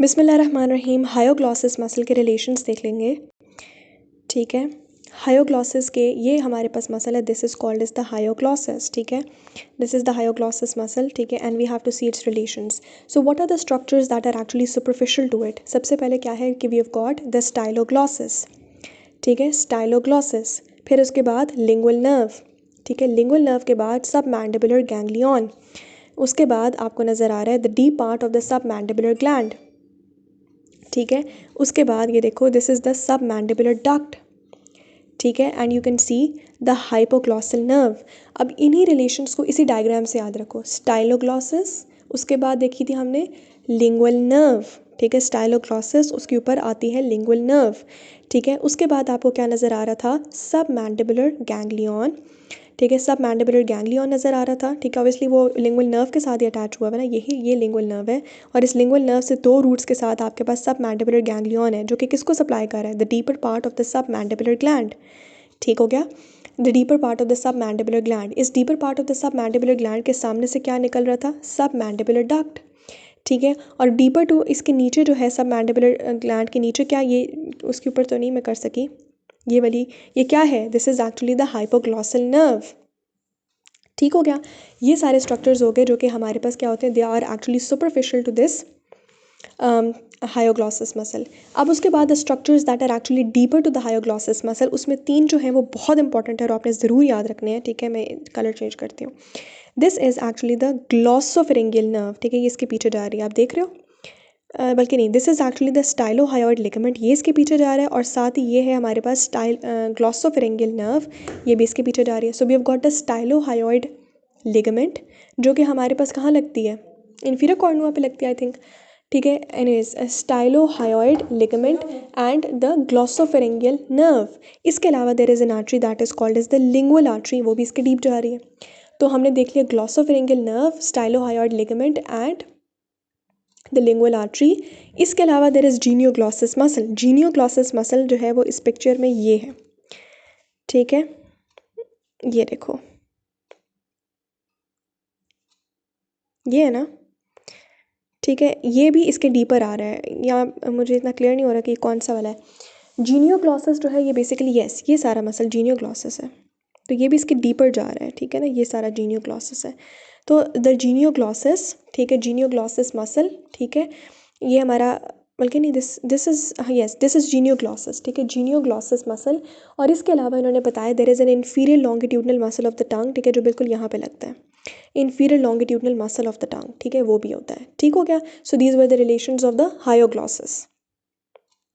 बिस्मिल्लाहिर्रहमानिर्रहीम। हायोग्लॉसिस मसल के रिलेशंस देख लेंगे। ठीक है, हायोग्लॉसिस के ये हमारे पास मसल है, this is called is the hyoglossus. ठीक है, this is the hyoglossus muscle. ठीक है, and we have to see its relations. So what are the structures that are actually superficial to it? सबसे पहले क्या है कि we have got the styloglossus. ठीक है, स्टाइलोग्लॉसिस। फिर उसके बाद लिंगुअल नर्व। ठीक है, लिंगुअल नर्व के बाद सब मैंडिबुलर गैंग्लियन। उसके बाद आपको नज़र आ रहा है the deep part of the submandibular gland. ठीक है, उसके बाद ये देखो, this is the sub mandibular duct. ठीक है, and you can see the hypoglossal nerve. अब इन्हीं रिलेशंस को इसी डायग्राम से याद रखो। स्टाइलोग्लॉसिस, उसके बाद देखी थी हमने लिंगुअल नर्व। ठीक है, स्टाइलोग्लॉसिस, उसके ऊपर आती है लिंगुअल नर्व। ठीक है, उसके बाद आपको क्या नज़र आ रहा था? सब मैंडिबुलर गैंग्लियन। ठीक है, सब मैंडिबुलर गैंग्लियन नज़र आ रहा था। ठीक है, ऑब्वियसली वो लिंगुअल नर्व के साथ ही अटैच हुआ है ना, यही ये लिंगुअल नर्व है। और इस लिंगुअल नर्व से दो रूट्स के साथ आपके पास सब मैंडिबुलर गैंग्लियन है, जो कि किसको सप्लाई कर रहा है? The deeper part of the submandibular gland. ठीक हो गया, the deeper part of the submandibular gland. इस deeper part of the submandibular gland के सामने से क्या निकल रहा था? सब मैंडिबुलर डक्ट। ठीक है, और डीपर टू इसके नीचे जो है सब मैंडिबुलर ग्लैंड के नीचे क्या, ये उसके ऊपर तो नहीं मैं कर सकी, ये वाली, ये क्या है? This is actually the hypoglossal nerve. ठीक हो गया, ये सारे स्ट्रक्चर्स हो गए जो कि हमारे पास क्या होते हैं, they are actually superficial to this hyoglossus muscle. अब उसके बाद the structures that are actually deeper to the hyoglossus muscle, उसमें तीन जो हैं वो बहुत इंपॉर्टेंट है और आपने ज़रूर याद रखने हैं। ठीक है, मैं कलर चेंज करती हूँ। This is actually the glossopharyngeal nerve. ठीक है, ये इसके पीछे जा रही है, आप देख रहे हो। बल्कि नहीं, this is actually the stylohyoid ligament, ये इसके पीछे जा रहा है। और साथ ही ये है हमारे पास ग्लॉसोफेरिंगियल नर्व, ये भी इसके पीछे जा रही है। So we have got the stylohyoid ligament, जो कि हमारे पास कहाँ लगती है? इन्फीरियर कॉर्नुआ पे लगती है, आई थिंक। ठीक है, anyways, stylohyoid ligament and the glossopharyngeal nerve. इसके अलावा there is an artery that is called is the lingual artery, वो भी इसके डीप जा रही है। तो हमने देख लिया glossopharyngeal nerve, stylohyoid ligament and the lingual artery. इसके अलावा there is genioglossus muscle. Genioglossus muscle जो है वो इस पिक्चर में ये है। ठीक है, ये देखो, ये है ना। ठीक है, ये भी इसके डीपर आ रहा है, या मुझे इतना क्लियर नहीं हो रहा कि कौन सा वाला है। जीनियोग्लॉसिस जो है ये बेसिकली, यस, ये सारा मसल जीनियोग्लॉसिस है, तो ये भी इसके डीपर जा रहा है। ठीक है ना, ये सारा जीनियोग्लॉसिस है। तो द जीनियोग्लॉसिस, ठीक है, जीनियोग्लॉसिस मसल। ठीक है, ये हमारा, बल्कि नहीं, this is, yes, this is genioglossus. ठीक है, जीनियोग्लॉसिस मसल। और इसके अलावा इन्होंने बताया there is an inferior longitudinal muscle of the tongue. ठीक है, जो बिल्कुल यहाँ पे लगता है, inferior longitudinal muscle of the tongue. ठीक है, वो भी होता है। ठीक हो गया, so these were the relations of the हायोग्लॉसिस।